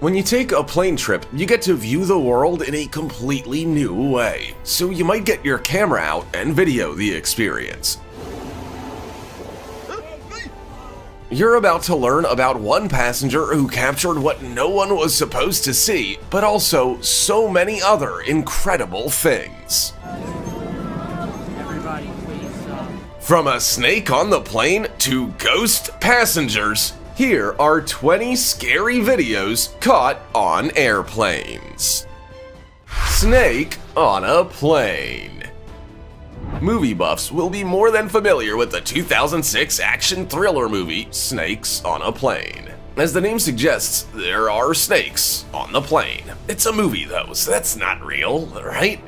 When you take a plane trip, you get to view the world in a completely new way, so you might get your camera out and video the experience. You're about to learn about one passenger who captured what no one was supposed to see, but also so many other incredible things. Everybody, please stop. From a snake on the plane to ghost passengers, here are 20 scary videos caught on airplanes. Snake on a plane. Movie buffs will be more than familiar with the 2006 action thriller movie Snakes on a Plane. As the name suggests, there are snakes on the plane. It's a movie though, so that's not real, right?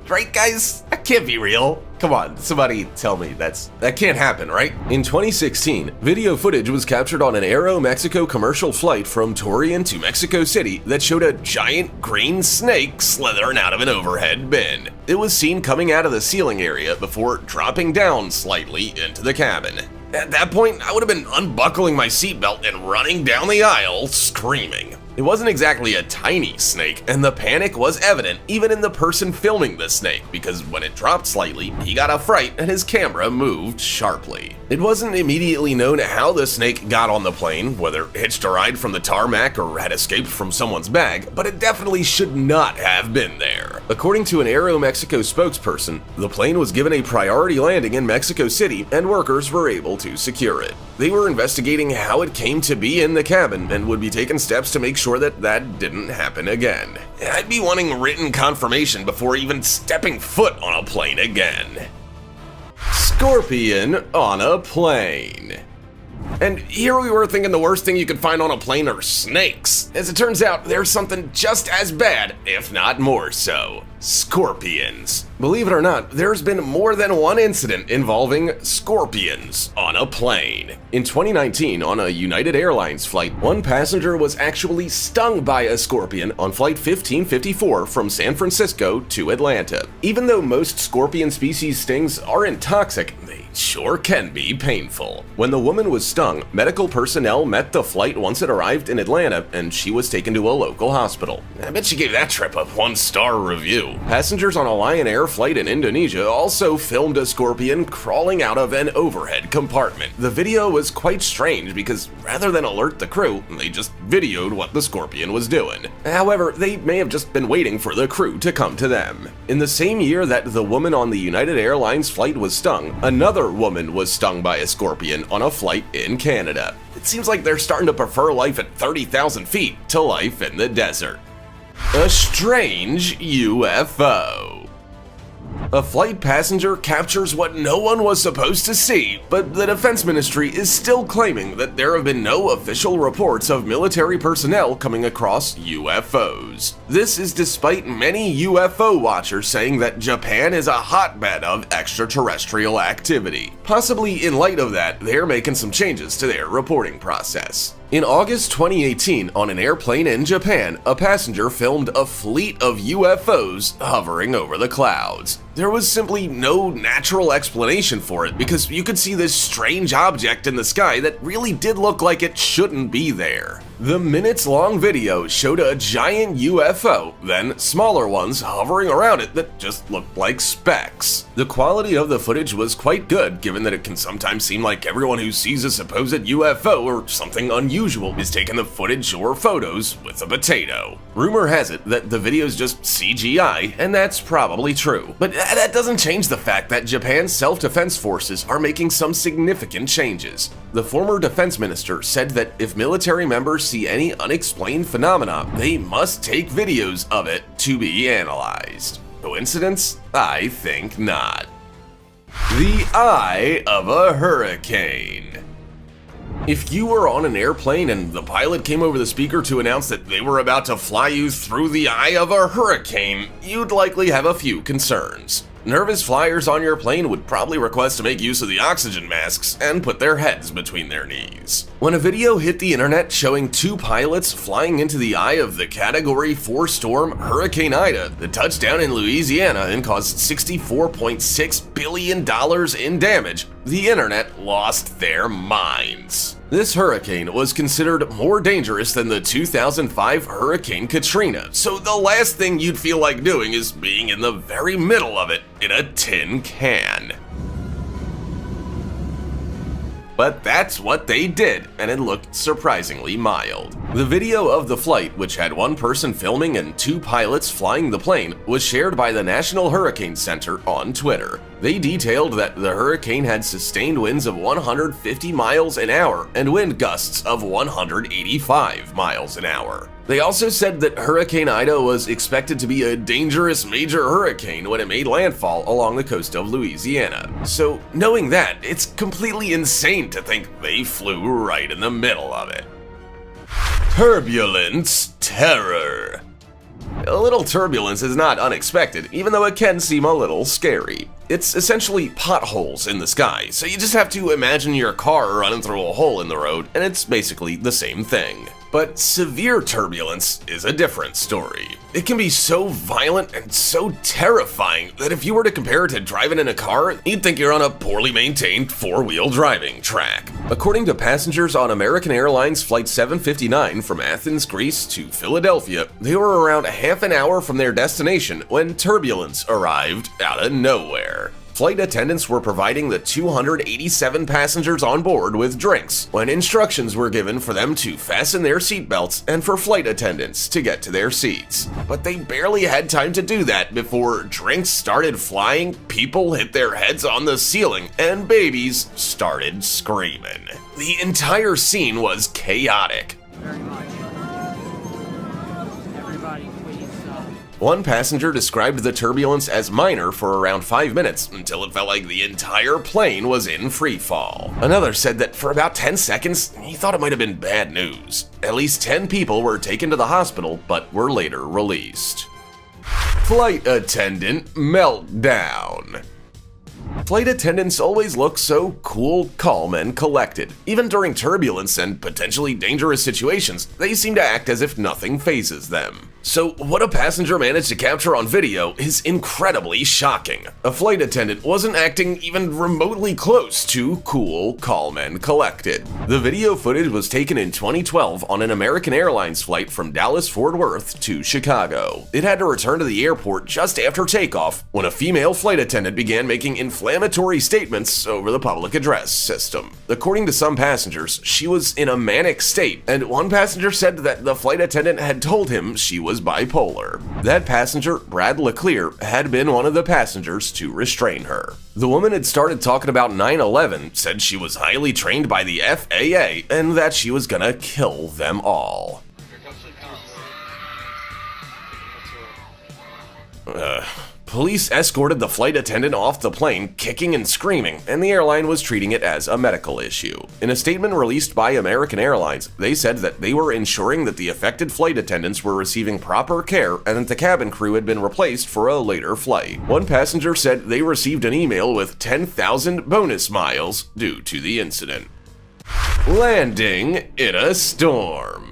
Right, guys? That can't be real. Come on, somebody tell me that can't happen, right? In 2016, video footage was captured on an Aeromexico commercial flight from Torreon to Mexico City that showed a giant green snake slithering out of an overhead bin. It was seen coming out of the ceiling area before dropping down slightly into the cabin. At that point, I would have been unbuckling my seatbelt and running down the aisle screaming. It wasn't exactly a tiny snake, and the panic was evident even in the person filming the snake, because when it dropped slightly, he got a fright and his camera moved sharply. It wasn't immediately known how the snake got on the plane, whether it hitched a ride from the tarmac or had escaped from someone's bag, but it definitely should not have been there. According to an Aeromexico spokesperson, the plane was given a priority landing in Mexico City and workers were able to secure it. They were investigating how it came to be in the cabin and would be taking steps to make sure that didn't happen again. I'd be wanting written confirmation before even stepping foot on a plane again. Scorpion on a plane. And here we were thinking the worst thing you could find on a plane are snakes. As it turns out, there's something just as bad, if not more so. Scorpions. Believe it or not, there's been more than one incident involving scorpions on a plane. In 2019, on a United Airlines flight, one passenger was actually stung by a scorpion on flight 1554 from San Francisco to Atlanta. Even though most scorpion species stings aren't toxic, they sure can be painful. When the woman was stung, medical personnel met the flight once it arrived in Atlanta, and she was taken to a local hospital. I bet she gave that trip a 1-star review. Passengers on a Lion Air flight in Indonesia also filmed a scorpion crawling out of an overhead compartment. The video was quite strange because rather than alert the crew, they just videoed what the scorpion was doing. However, they may have just been waiting for the crew to come to them. In the same year that the woman on the United Airlines flight was stung, another woman was stung by a scorpion on a flight in Canada. It seems like they're starting to prefer life at 30,000 feet to life in the desert. A strange UFO. A flight passenger captures what no one was supposed to see, but the Defense Ministry is still claiming that there have been no official reports of military personnel coming across UFOs. This is despite many UFO watchers saying that Japan is a hotbed of extraterrestrial activity. Possibly in light of that, they're making some changes to their reporting process. In August 2018, on an airplane in Japan, a passenger filmed a fleet of UFOs hovering over the clouds. There was simply no natural explanation for it because you could see this strange object in the sky that really did look like it shouldn't be there. The minutes-long video showed a giant UFO, then smaller ones hovering around it that just looked like specks. The quality of the footage was quite good, given that it can sometimes seem like everyone who sees a supposed UFO or something unusual is taking the footage or photos with a potato. Rumor has it that the video's just CGI, and that's probably true. But that doesn't change the fact that Japan's self-defense forces are making some significant changes. The former defense minister said that if military members see any unexplained phenomena, they must take videos of it to be analyzed. Coincidence? I think not. The eye of a hurricane. If you were on an airplane and the pilot came over the speaker to announce that they were about to fly you through the eye of a hurricane, you'd likely have a few concerns. Nervous flyers on your plane would probably request to make use of the oxygen masks and put their heads between their knees. When a video hit the internet showing two pilots flying into the eye of the Category 4 storm Hurricane Ida that touched down in Louisiana and caused $64.6 billion in damage, the internet lost their minds. This hurricane was considered more dangerous than the 2005 Hurricane Katrina, so the last thing you'd feel like doing is being in the very middle of it in a tin can. But that's what they did, and it looked surprisingly mild. The video of the flight, which had one person filming and two pilots flying the plane, was shared by the National Hurricane Center on Twitter. They detailed that the hurricane had sustained winds of 150 miles an hour and wind gusts of 185 miles an hour. They also said that Hurricane Ida was expected to be a dangerous major hurricane when it made landfall along the coast of Louisiana. So knowing that, it's completely insane to think they flew right in the middle of it. Turbulence Terror. A little turbulence is not unexpected, even though it can seem a little scary. It's essentially potholes in the sky, so you just have to imagine your car running through a hole in the road, and it's basically the same thing. But severe turbulence is a different story. It can be so violent and so terrifying that if you were to compare it to driving in a car, you'd think you're on a poorly maintained four-wheel driving track. According to passengers on American Airlines Flight 759 from Athens, Greece to Philadelphia, they were around half an hour from their destination when turbulence arrived out of nowhere. Flight attendants were providing the 287 passengers on board with drinks when instructions were given for them to fasten their seatbelts and for flight attendants to get to their seats. But they barely had time to do that before drinks started flying, people hit their heads on the ceiling, and babies started screaming. The entire scene was chaotic. Very much. Everybody, please. One passenger described the turbulence as minor for around 5 minutes until it felt like the entire plane was in free fall. Another said that for about 10 seconds, he thought it might have been bad news. At least 10 people were taken to the hospital but were later released. Flight attendant meltdown. Flight attendants always look so cool, calm, and collected. Even during turbulence and potentially dangerous situations, they seem to act as if nothing phases them. So what a passenger managed to capture on video is incredibly shocking. A flight attendant wasn't acting even remotely close to cool, calm, and collected. The video footage was taken in 2012 on an American Airlines flight from Dallas-Fort Worth to Chicago. It had to return to the airport just after takeoff when a female flight attendant began making inflammatory statements over the public address system. According to some passengers, she was in a manic state, and one passenger said that the flight attendant had told him she was bipolar. That passenger, Brad Leclerc, had been one of the passengers to restrain her. The woman had started talking about 9/11, said she was highly trained by the FAA, and that she was gonna kill them all. Police escorted the flight attendant off the plane, kicking and screaming, and the airline was treating it as a medical issue. In a statement released by American Airlines, they said that they were ensuring that the affected flight attendants were receiving proper care and that the cabin crew had been replaced for a later flight. One passenger said they received an email with 10,000 bonus miles due to the incident. Landing in a storm.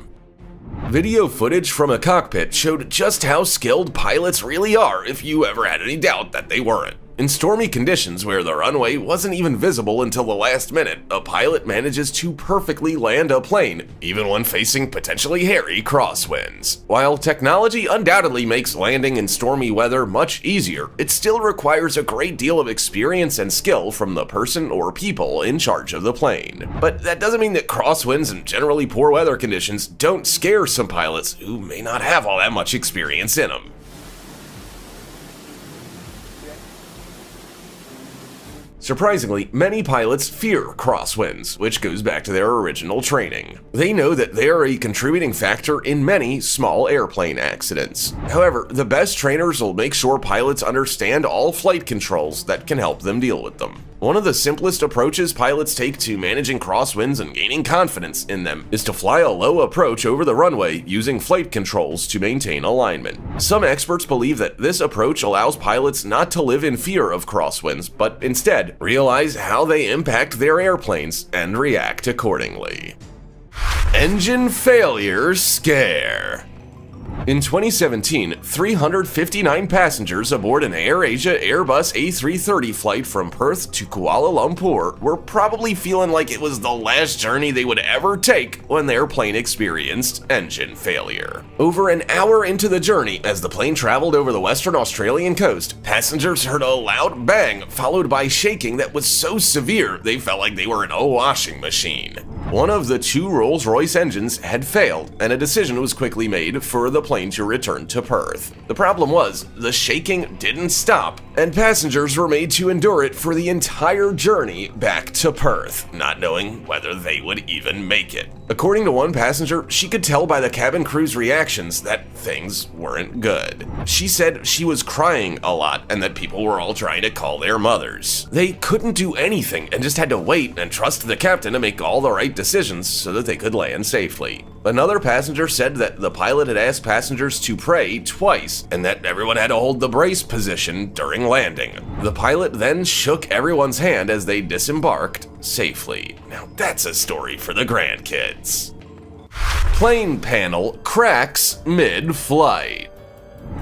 Video footage from a cockpit showed just how skilled pilots really are if you ever had any doubt that they weren't. In stormy conditions where the runway wasn't even visible until the last minute, a pilot manages to perfectly land a plane, even when facing potentially hairy crosswinds. While technology undoubtedly makes landing in stormy weather much easier, it still requires a great deal of experience and skill from the person or people in charge of the plane. But that doesn't mean that crosswinds and generally poor weather conditions don't scare some pilots who may not have all that much experience in them. Surprisingly, many pilots fear crosswinds, which goes back to their original training. They know that they are a contributing factor in many small airplane accidents. However, the best trainers will make sure pilots understand all flight controls that can help them deal with them. One of the simplest approaches pilots take to managing crosswinds and gaining confidence in them is to fly a low approach over the runway using flight controls to maintain alignment. Some experts believe that this approach allows pilots not to live in fear of crosswinds, but instead realize how they impact their airplanes and react accordingly. Engine failure scare. In 2017, 359 passengers aboard an AirAsia Airbus A330 flight from Perth to Kuala Lumpur were probably feeling like it was the last journey they would ever take when their plane experienced engine failure. Over an hour into the journey, as the plane traveled over the Western Australian coast, passengers heard a loud bang followed by shaking that was so severe they felt like they were in a washing machine. One of the two Rolls-Royce engines had failed, and a decision was quickly made for the plane to return to Perth. The problem was, the shaking didn't stop, and passengers were made to endure it for the entire journey back to Perth, not knowing whether they would even make it. According to one passenger, she could tell by the cabin crew's reactions that things weren't good. She said she was crying a lot and that people were all trying to call their mothers. They couldn't do anything and just had to wait and trust the captain to make all the right decisions so that they could land safely. Another passenger said that the pilot had asked passengers to pray twice and that everyone had to hold the brace position during landing. The pilot then shook everyone's hand as they disembarked safely. Now that's a story for the grandkids. Plane panel cracks mid-flight.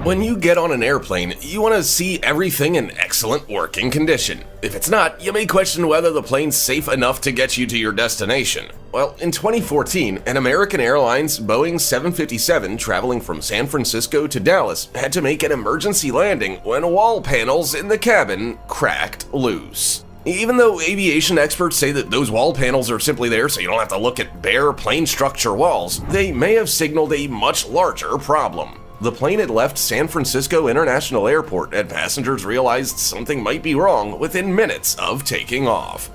When you get on an airplane, you want to see everything in excellent working condition. If it's not, you may question whether the plane's safe enough to get you to your destination. Well, in 2014, an American Airlines Boeing 757 traveling from San Francisco to Dallas had to make an emergency landing when wall panels in the cabin cracked loose. Even though aviation experts say that those wall panels are simply there so you don't have to look at bare plane structure walls, they may have signaled a much larger problem. The plane had left San Francisco International Airport and passengers realized something might be wrong within minutes of taking off.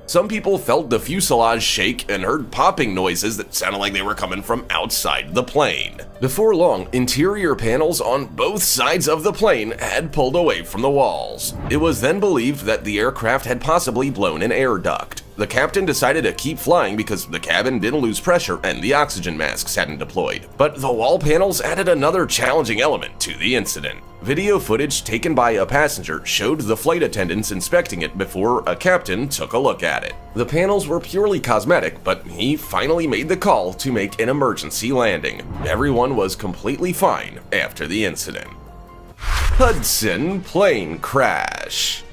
Some people felt the fuselage shake and heard popping noises that sounded like they were coming from outside the plane. Before long, interior panels on both sides of the plane had pulled away from the walls. It was then believed that the aircraft had possibly blown an air duct. The captain decided to keep flying because the cabin didn't lose pressure and the oxygen masks hadn't deployed. But the wall panels added another challenging element to the incident. Video footage taken by a passenger showed the flight attendants inspecting it before a captain took a look at it. The panels were purely cosmetic, but he finally made the call to make an emergency landing. Everyone was completely fine after the incident. Hudson plane crash.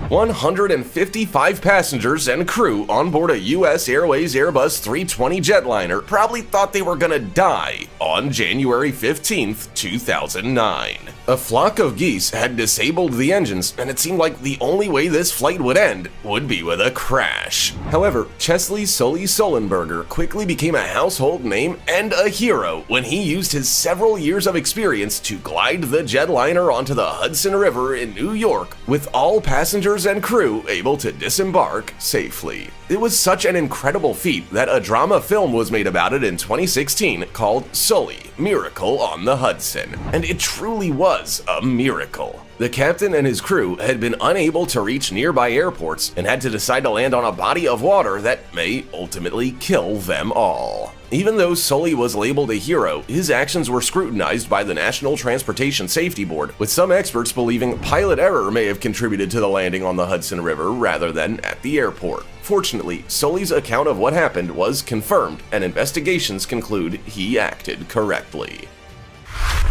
155 passengers and crew on board a US Airways Airbus 320 jetliner probably thought they were gonna die on January 15th, 2009. A flock of geese had disabled the engines, and it seemed like the only way this flight would end would be with a crash. However, Chesley Sully Sullenberger quickly became a household name and a hero when he used his several years of experience to glide the jetliner onto the Hudson River in New York, with all passengers and crew able to disembark safely. It was such an incredible feat that a drama film was made about it in 2016 called Sully, Miracle on the Hudson, and it truly was a miracle. The captain and his crew had been unable to reach nearby airports and had to decide to land on a body of water that may ultimately kill them all. Even though Sully was labeled a hero, his actions were scrutinized by the National Transportation Safety Board, with some experts believing pilot error may have contributed to the landing on the Hudson River rather than at the airport. Fortunately, Sully's account of what happened was confirmed, and investigations conclude he acted correctly.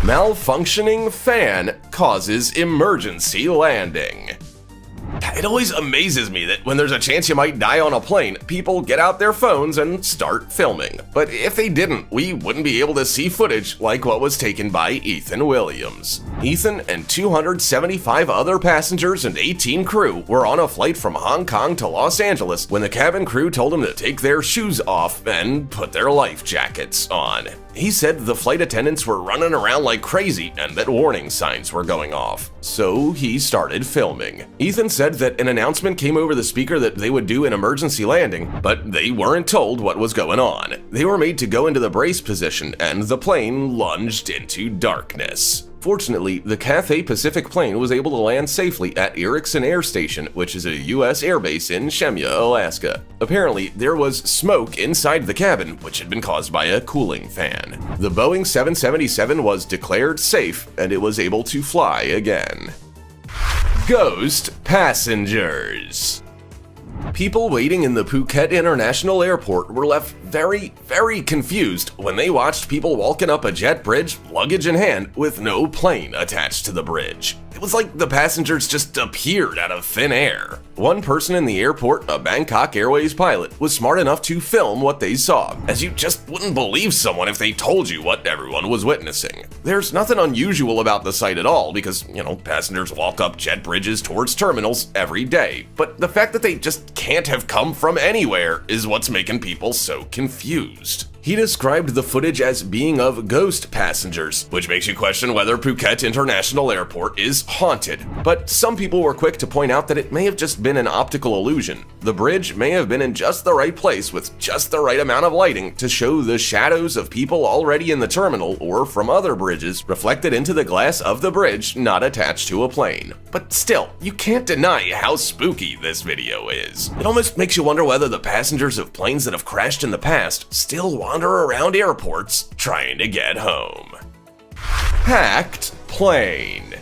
Malfunctioning fan causes emergency landing. It always amazes me that when there's a chance you might die on a plane, people get out their phones and start filming. But if they didn't, we wouldn't be able to see footage like what was taken by Ethan Williams. Ethan and 275 other passengers and 18 crew were on a flight from Hong Kong to Los Angeles when the cabin crew told them to take their shoes off and put their life jackets on. He said the flight attendants were running around like crazy and that warning signs were going off. So he started filming. Ethan said that an announcement came over the speaker that they would do an emergency landing, but they weren't told what was going on. They were made to go into the brace position and the plane lunged into darkness. Fortunately, the Cathay Pacific plane was able to land safely at Erickson Air Station, which is a US airbase in Shemya, Alaska. Apparently, there was smoke inside the cabin, which had been caused by a cooling fan. The Boeing 777 was declared safe, and it was able to fly again. Ghost passengers. People waiting in the Phuket International Airport were left very, very confused when they watched people walking up a jet bridge, luggage in hand, with no plane attached to the bridge. It was like the passengers just appeared out of thin air. One person in the airport, a Bangkok Airways pilot, was smart enough to film what they saw, as you just wouldn't believe someone if they told you what everyone was witnessing. There's nothing unusual about the sight at all because, passengers walk up jet bridges towards terminals every day. But the fact that they just can't have come from anywhere is what's making people so confused. He described the footage as being of ghost passengers, which makes you question whether Phuket International Airport is haunted. But some people were quick to point out that it may have just been an optical illusion. The bridge may have been in just the right place with just the right amount of lighting to show the shadows of people already in the terminal or from other bridges reflected into the glass of the bridge not attached to a plane. But still, you can't deny how spooky this video is. It almost makes you wonder whether the passengers of planes that have crashed in the past still wander around airports trying to get home. Hacked plane.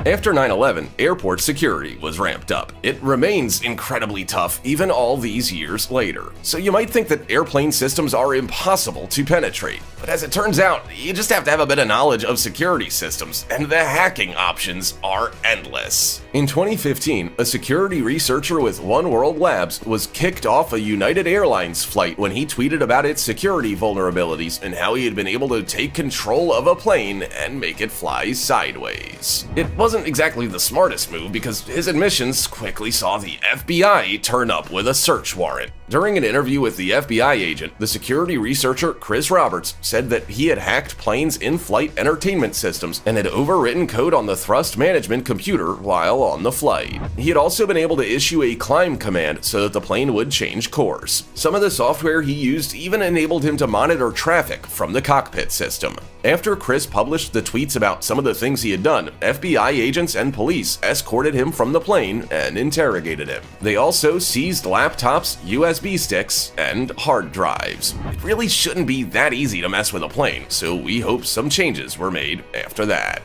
After 9/11, airport security was ramped up. It remains incredibly tough even all these years later. So you might think that airplane systems are impossible to penetrate. But as it turns out, you just have to have a bit of knowledge of security systems, and the hacking options are endless. In 2015, a security researcher with One World Labs was kicked off a United Airlines flight when he tweeted about its security vulnerabilities and how he had been able to take control of a plane and make it fly sideways. It wasn't exactly the smartest move because his admissions quickly saw the FBI turn up with a search warrant. During an interview with the FBI agent, the security researcher Chris Roberts said that he had hacked planes' in-flight entertainment systems and had overwritten code on the thrust management computer while on the flight. He had also been able to issue a climb command so that the plane would change course. Some of the software he used even enabled him to monitor traffic from the cockpit system. After Chris published the tweets about some of the things he had done, FBI agents and police escorted him from the plane and interrogated him. They also seized laptops, USB sticks, and hard drives. It really shouldn't be that easy to mess with a plane, so we hope some changes were made after that.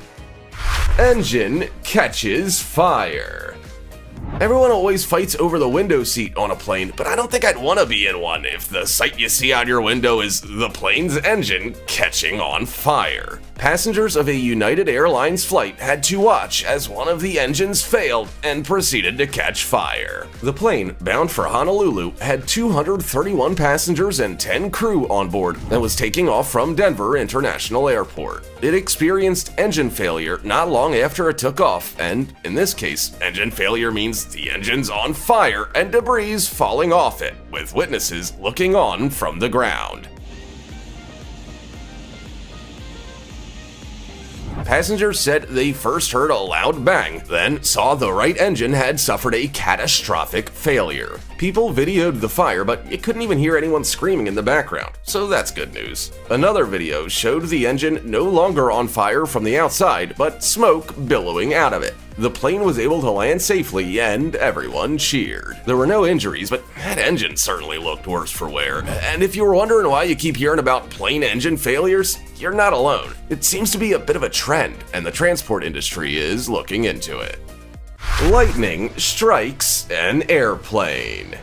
Engine catches fire. Everyone always fights over the window seat on a plane, but I don't think I'd want to be in one if the sight you see out your window is the plane's engine catching on fire. Passengers of a United Airlines flight had to watch as one of the engines failed and proceeded to catch fire. The plane, bound for Honolulu, had 231 passengers and 10 crew on board and was taking off from Denver International Airport. It experienced engine failure not long after it took off, and in this case, engine failure means the engine's on fire and debris falling off it, with witnesses looking on from the ground. Passengers said they first heard a loud bang, then saw the right engine had suffered a catastrophic failure. People videoed the fire, but you couldn't even hear anyone screaming in the background, so that's good news. Another video showed the engine no longer on fire from the outside, but smoke billowing out of it. The plane was able to land safely and everyone cheered. There were no injuries, but that engine certainly looked worse for wear. And if you were wondering why you keep hearing about plane engine failures, you're not alone. It seems to be a bit of a trend, and the transport industry is looking into it. Lightning strikes an airplane.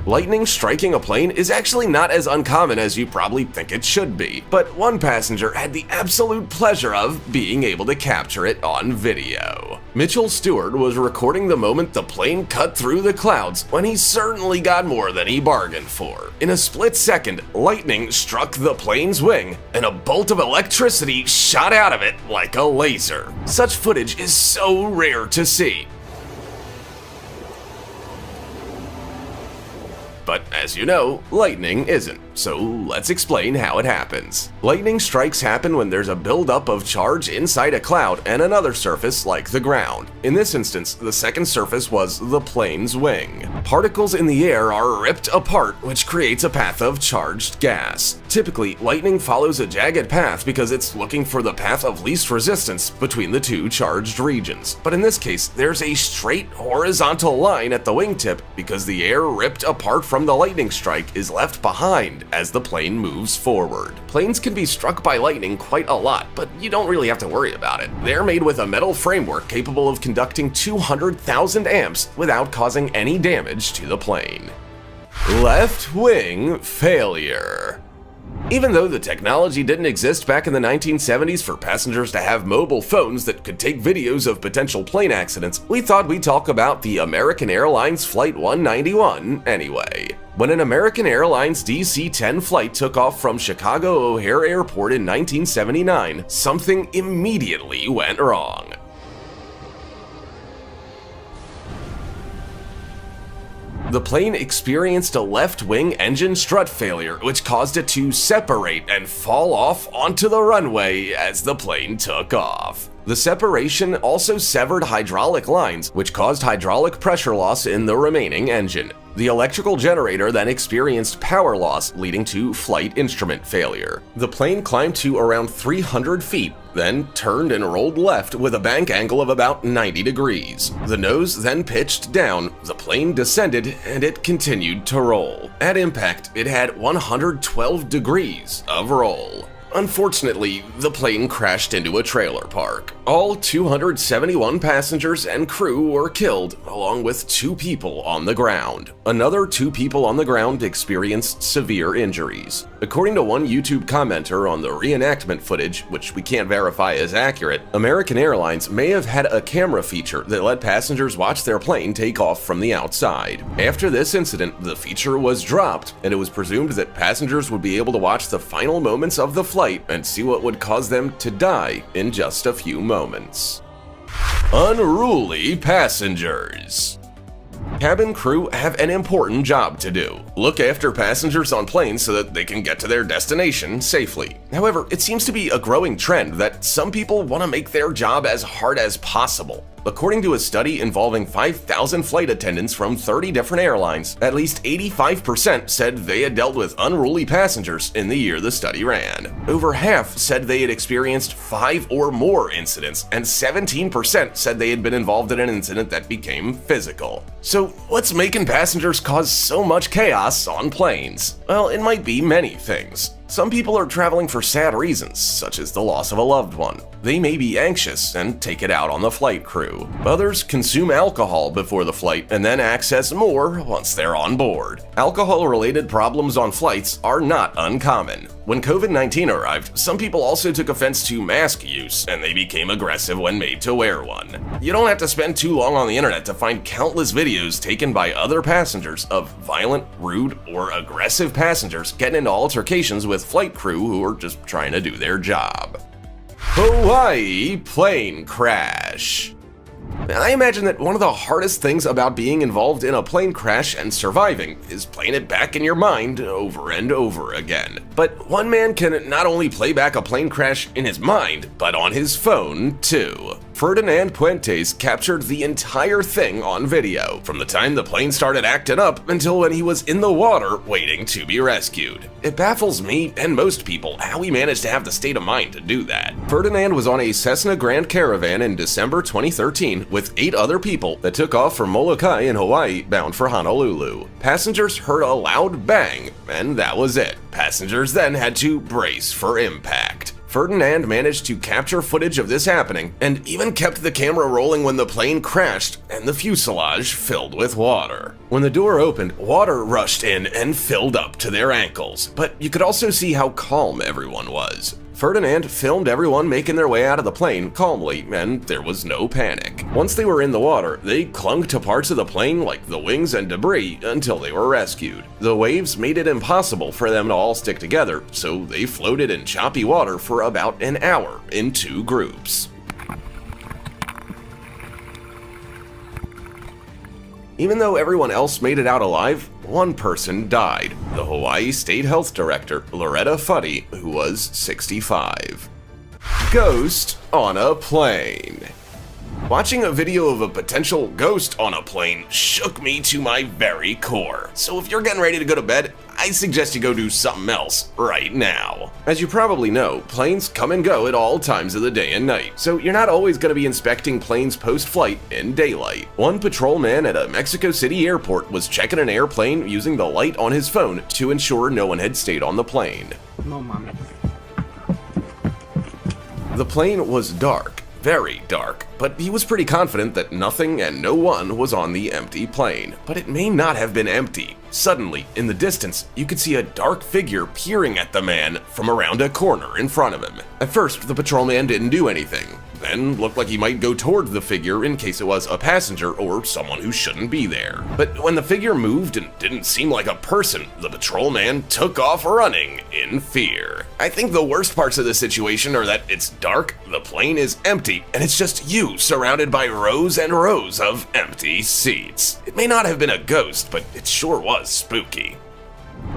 Lightning striking a plane is actually not as uncommon as you probably think it should be, but one passenger had the absolute pleasure of being able to capture it on video. Mitchell Stewart was recording the moment the plane cut through the clouds when he certainly got more than he bargained for. In a split second, lightning struck the plane's wing, and a bolt of electricity shot out of it like a laser. Such footage is so rare to see. But as you know, lightning isn't, so let's explain how it happens. Lightning strikes happen when there's a buildup of charge inside a cloud and another surface like the ground. In this instance, the second surface was the plane's wing. Particles in the air are ripped apart, which creates a path of charged gas. Typically, lightning follows a jagged path because it's looking for the path of least resistance between the two charged regions. But in this case, there's a straight horizontal line at the wingtip because the air ripped apart from the lightning lightning strike is left behind as the plane moves forward. Planes can be struck by lightning quite a lot, but you don't really have to worry about it. They're made with a metal framework capable of conducting 200,000 amps without causing any damage to the plane. Left wing failure. Even though the technology didn't exist back in the 1970s for passengers to have mobile phones that could take videos of potential plane accidents, we thought we'd talk about the American Airlines Flight 191 anyway. When an American Airlines DC-10 flight took off from Chicago O'Hare Airport in 1979, something immediately went wrong. The plane experienced a left-wing engine strut failure, which caused it to separate and fall off onto the runway as the plane took off. The separation also severed hydraulic lines, which caused hydraulic pressure loss in the remaining engine. The electrical generator then experienced power loss, leading to flight instrument failure. The plane climbed to around 300 feet, then turned and rolled left with a bank angle of about 90 degrees. The nose then pitched down, the plane descended, and it continued to roll. At impact, it had 112 degrees of roll. Unfortunately, the plane crashed into a trailer park. All 271 passengers and crew were killed, along with 2 people on the ground. Another 2 people on the ground experienced severe injuries. According to one YouTube commenter on the reenactment footage, which we can't verify is accurate, American Airlines may have had a camera feature that let passengers watch their plane take off from the outside. After this incident, the feature was dropped, and it was presumed that passengers would be able to watch the final moments of the flight and see what would cause them to die in just a few moments. Unruly Passengers. Cabin crew have an important job to do. Look after passengers on planes so that they can get to their destination safely. However, it seems to be a growing trend that some people want to make their job as hard as possible. According to a study involving 5,000 flight attendants from 30 different airlines, at least 85% said they had dealt with unruly passengers in the year the study ran. Over half said they had experienced 5 or more incidents, and 17% said they had been involved in an incident that became physical. So what's making passengers cause so much chaos on planes? Well, it might be many things. Some people are traveling for sad reasons, such as the loss of a loved one. They may be anxious and take it out on the flight crew. Others consume alcohol before the flight and then access more once they're on board. Alcohol-related problems on flights are not uncommon. When COVID-19 arrived, some people also took offense to mask use, and they became aggressive when made to wear one. You don't have to spend too long on the internet to find countless videos taken by other passengers of violent, rude, or aggressive passengers getting into altercations with flight crew who are just trying to do their job. Hawaii plane crash. I imagine that one of the hardest things about being involved in a plane crash and surviving is playing it back in your mind over and over again. But one man can not only play back a plane crash in his mind, but on his phone too. Ferdinand Puentes captured the entire thing on video, from the time the plane started acting up until when he was in the water waiting to be rescued. It baffles me and most people how he managed to have the state of mind to do that. Ferdinand was on a Cessna Grand Caravan in December 2013 with 8 other people that took off from Molokai in Hawaii bound for Honolulu. Passengers heard a loud bang, and that was it. Passengers then had to brace for impact. Ferdinand managed to capture footage of this happening and even kept the camera rolling when the plane crashed and the fuselage filled with water. When the door opened, water rushed in and filled up to their ankles, but you could also see how calm everyone was. Ferdinand filmed everyone making their way out of the plane calmly, and there was no panic. Once they were in the water, they clung to parts of the plane like the wings and debris until they were rescued. The waves made it impossible for them to all stick together, so they floated in choppy water for about an hour in 2 groups. Even though everyone else made it out alive, one person died, the Hawaii State Health Director, Loretta Fuddy, who was 65. Ghost on a plane. Watching a video of a potential ghost on a plane shook me to my very core. So if you're getting ready to go to bed, I suggest you go do something else right now. As you probably know, planes come and go at all times of the day and night, so you're not always going to be inspecting planes post-flight in daylight. One patrolman at a Mexico City airport was checking an airplane using the light on his phone to ensure no one had stayed on the plane. No mames. The plane was dark, very dark, but he was pretty confident that nothing and no one was on the empty plane. But it may not have been empty. Suddenly, in the distance, you could see a dark figure peering at the man from around a corner in front of him. At first, the patrolman didn't do anything. Then looked like he might go toward the figure in case it was a passenger or someone who shouldn't be there. But when the figure moved and didn't seem like a person, the patrolman took off running in fear. I think the worst parts of this situation are that it's dark, the plane is empty, and it's just you surrounded by rows and rows of empty seats. It may not have been a ghost, but it sure was spooky.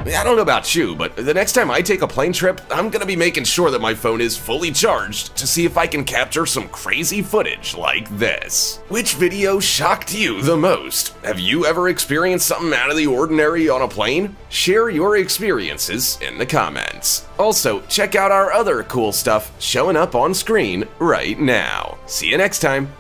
I don't know about you, but the next time I take a plane trip, I'm gonna be making sure that my phone is fully charged to see if I can capture some crazy footage like this. Which video shocked you the most? Have you ever experienced something out of the ordinary on a plane? Share your experiences in the comments. Also, check out our other cool stuff showing up on screen right now. See you next time.